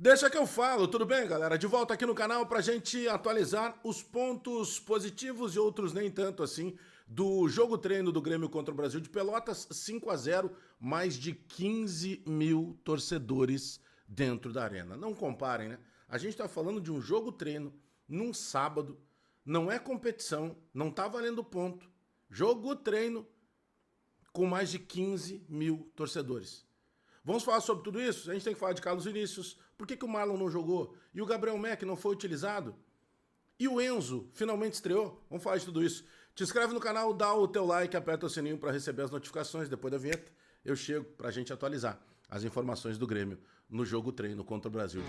Deixa que eu falo, tudo bem, galera? De volta aqui no canal pra gente atualizar os pontos positivos e outros nem tanto assim do jogo treino do Grêmio contra o Brasil de Pelotas, 5-0, mais de 15 mil torcedores dentro da arena. Não comparem, né? A gente tá falando de um jogo treino num sábado, não é competição, não tá valendo ponto. Jogo treino com mais de 15 mil torcedores. Vamos falar sobre tudo isso? A gente tem que falar de Carlos Vinícius. Por que o Marlon não jogou? E o Gabriel Mack não foi utilizado? E o Enzo finalmente estreou? Vamos falar de tudo isso. Te inscreve no canal, dá o teu like, aperta o sininho para receber as notificações. Depois da vinheta, eu chego para a gente atualizar as informações do Grêmio no jogo treino contra o Brasil.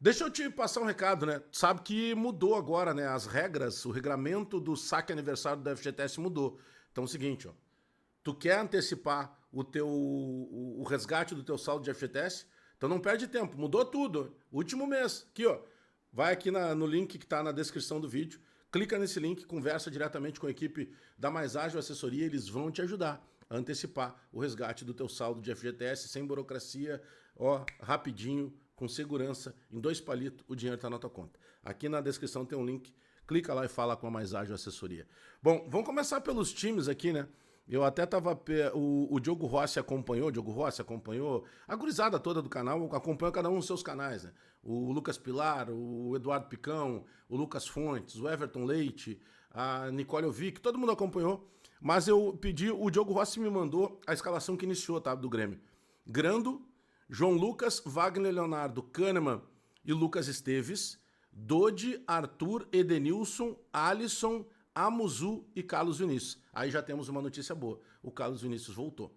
Deixa eu te passar um recado, né? Sabe que mudou agora, né? As regras, o regulamento do saque aniversário do FGTS mudou. Então é o seguinte, ó. Tu quer antecipar o resgate do teu saldo de FGTS? Então não perde tempo, mudou tudo. Último mês. Aqui, ó. Vai aqui no link que tá na descrição do vídeo. Clica nesse link, conversa diretamente com a equipe da Mais Ágil Assessoria, eles vão te ajudar a antecipar o resgate do teu saldo de FGTS sem burocracia, ó, rapidinho, com segurança, em 2 palitos, o dinheiro está na tua conta. Aqui na descrição tem um link, clica lá e fala com a Mais Ágil Assessoria. Bom, vamos começar pelos times aqui, né? Eu até tava... O Diogo Rossi acompanhou, a gurizada toda do canal acompanhou cada um dos seus canais, né? O Lucas Pilar, o Eduardo Picão, o Lucas Fontes, o Everton Leite, a Nicole Ovic, todo mundo acompanhou. Mas eu pedi, o Diogo Rossi me mandou a escalação que iniciou, tá? Do Grêmio. Grando, João Lucas, Wagner Leonardo, Kahneman e Lucas Esteves, Dodi, Arthur, Edenilson, Alisson, Amuzu e Carlos Vinícius. Aí já temos uma notícia boa. O Carlos Vinícius voltou.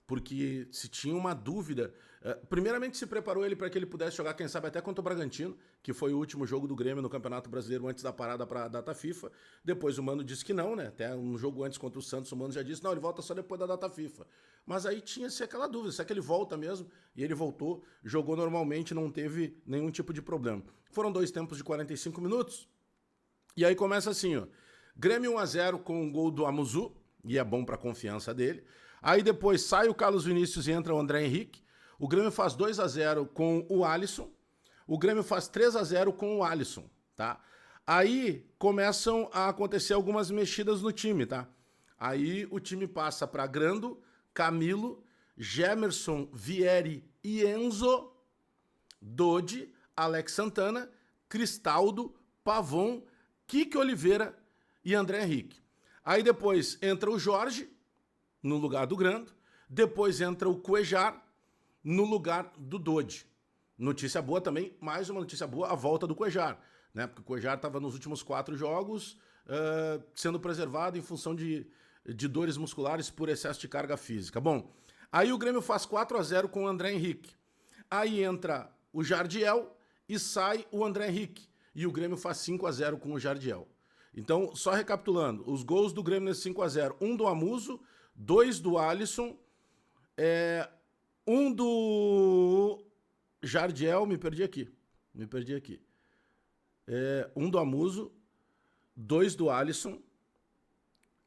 Porque se tinha uma dúvida... primeiramente se preparou ele para que ele pudesse jogar, quem sabe, até contra o Bragantino, que foi o último jogo do Grêmio no Campeonato Brasileiro antes da parada para a data FIFA. Depois o Mano disse que não, né? Até um jogo antes contra o Santos, o Mano já disse, não, ele volta só depois da data FIFA. Mas aí tinha-se aquela dúvida, será que ele volta mesmo? E ele voltou, jogou normalmente, não teve nenhum tipo de problema. Foram 2 tempos de 45 minutos. E aí começa assim, ó. Grêmio 1-0 com o gol do Amuzu, e é bom para a confiança dele. Aí depois sai o Carlos Vinícius e entra o André Henrique. O Grêmio faz 2-0 com o Alisson. O Grêmio faz 3-0 com o Alisson, tá? Aí começam a acontecer algumas mexidas no time, tá? Aí o time passa para Grando, Camilo, Gemerson, Vieri e Enzo, Dodi, Alex Santana, Cristaldo, Pavon, Kike Oliveira e André Henrique. Aí depois entra o Jorge, no lugar do Grando. Depois entra o Cuejar, no lugar do Dodi. Notícia boa também, mais uma notícia boa, a volta do Cuejar, né? Porque o Cuejar estava nos últimos 4 jogos sendo preservado em função de dores musculares por excesso de carga física. Bom, aí o Grêmio faz 4-0 com o André Henrique. Aí entra o Jardiel e sai o André Henrique. E o Grêmio faz 5-0 com o Jardiel. Então, só recapitulando, os gols do Grêmio nesse 5-0, 1 do Amuzo, 2 do Alisson, 1 do Jardiel, me perdi aqui. 1 do Amuzo, 2 do Alisson,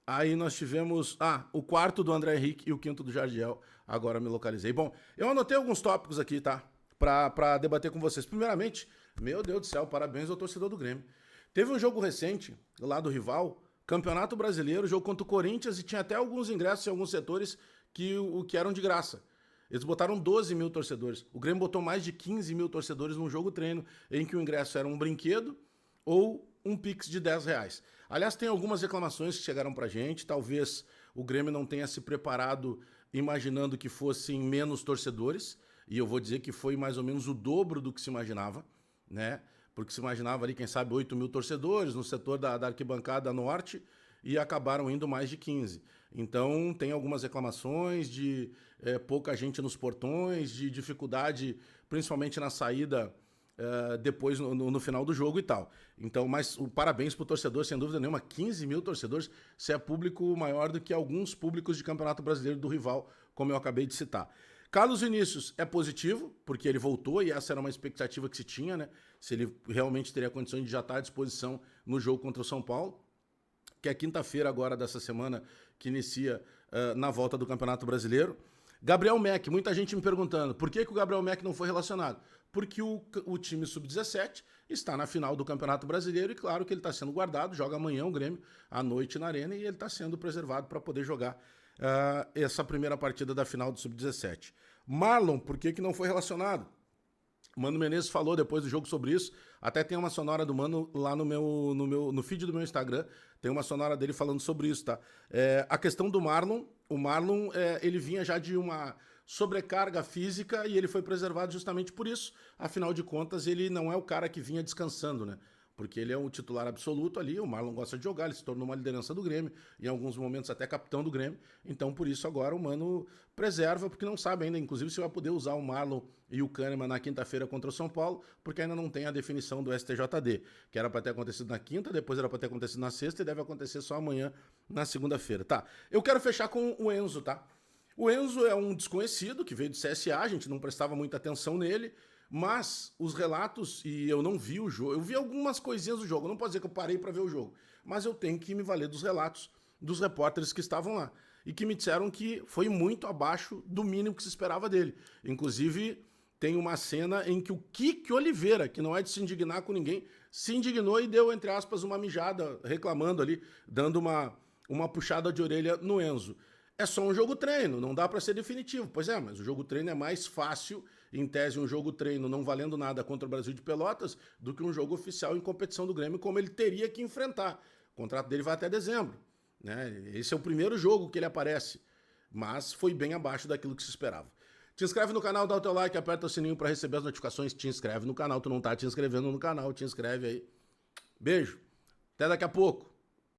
aí nós tivemos, o 4º do André Henrique e o 5º do Jardiel, agora me localizei. Bom, eu anotei alguns tópicos aqui, tá? Pra debater com vocês. Primeiramente, meu Deus do céu, parabéns ao torcedor do Grêmio. Teve um jogo recente, lá do rival, Campeonato Brasileiro, jogo contra o Corinthians, e tinha até alguns ingressos em alguns setores que eram de graça. Eles botaram 12 mil torcedores. O Grêmio botou mais de 15 mil torcedores num jogo treino, em que o ingresso era um brinquedo ou um Pix de R$10. Aliás, tem algumas reclamações que chegaram pra gente, talvez o Grêmio não tenha se preparado imaginando que fossem menos torcedores, e eu vou dizer que foi mais ou menos o dobro do que se imaginava, né? Porque se imaginava ali, quem sabe, 8 mil torcedores no setor da arquibancada norte e acabaram indo mais de 15. Então, tem algumas reclamações de pouca gente nos portões, de dificuldade, principalmente na saída depois no final do jogo e tal. Então, mas parabéns pro torcedor, sem dúvida nenhuma, 15 mil torcedores, se é público maior do que alguns públicos de Campeonato Brasileiro do rival, como eu acabei de citar. Carlos Vinícius é positivo, porque ele voltou e essa era uma expectativa que se tinha, né? Se ele realmente teria condições de já estar à disposição no jogo contra o São Paulo. que é quinta-feira agora dessa semana, que inicia na volta do Campeonato Brasileiro. Gabriel Mack, muita gente me perguntando, por que o Gabriel Mack não foi relacionado? Porque o time sub-17 está na final do Campeonato Brasileiro e claro que ele está sendo guardado, joga amanhã o Grêmio, à noite na Arena, e ele está sendo preservado para poder jogar essa primeira partida da final do sub-17. Marlon, por que não foi relacionado? O Mano Menezes falou depois do jogo sobre isso. Até tem uma sonora do Mano lá no feed do meu Instagram. Tem uma sonora dele falando sobre isso, tá? A questão do Marlon, o Marlon, ele vinha já de uma sobrecarga física e ele foi preservado justamente por isso. Afinal de contas, ele não é o cara que vinha descansando, né? Porque ele é um titular absoluto ali, o Marlon gosta de jogar, ele se tornou uma liderança do Grêmio, em alguns momentos até capitão do Grêmio, então por isso agora o Mano preserva, porque não sabe ainda, inclusive, se vai poder usar o Marlon e o Kahneman na quinta-feira contra o São Paulo, porque ainda não tem a definição do STJD, que era para ter acontecido na quinta, depois era para ter acontecido na sexta e deve acontecer só amanhã, na segunda-feira. Tá, eu quero fechar com o Enzo, tá? O Enzo é um desconhecido que veio do CSA, a gente não prestava muita atenção nele, mas os relatos, e eu não vi o jogo, eu vi algumas coisinhas do jogo, não posso dizer que eu parei para ver o jogo, mas eu tenho que me valer dos relatos dos repórteres que estavam lá e que me disseram que foi muito abaixo do mínimo que se esperava dele. Inclusive, tem uma cena em que o Kiki Oliveira, que não é de se indignar com ninguém, se indignou e deu, entre aspas, uma mijada, reclamando ali, dando uma puxada de orelha no Enzo. É só um jogo treino, não dá para ser definitivo. Pois é, mas o jogo treino é mais fácil, em tese, um jogo treino não valendo nada contra o Brasil de Pelotas, do que um jogo oficial em competição do Grêmio, como ele teria que enfrentar. O contrato dele vai até dezembro, né? Esse é o primeiro jogo que ele aparece, mas foi bem abaixo daquilo que se esperava. Te inscreve no canal, dá o teu like, aperta o sininho para receber as notificações, te inscreve no canal, tu não tá te inscrevendo no canal, te inscreve aí. Beijo, até daqui a pouco.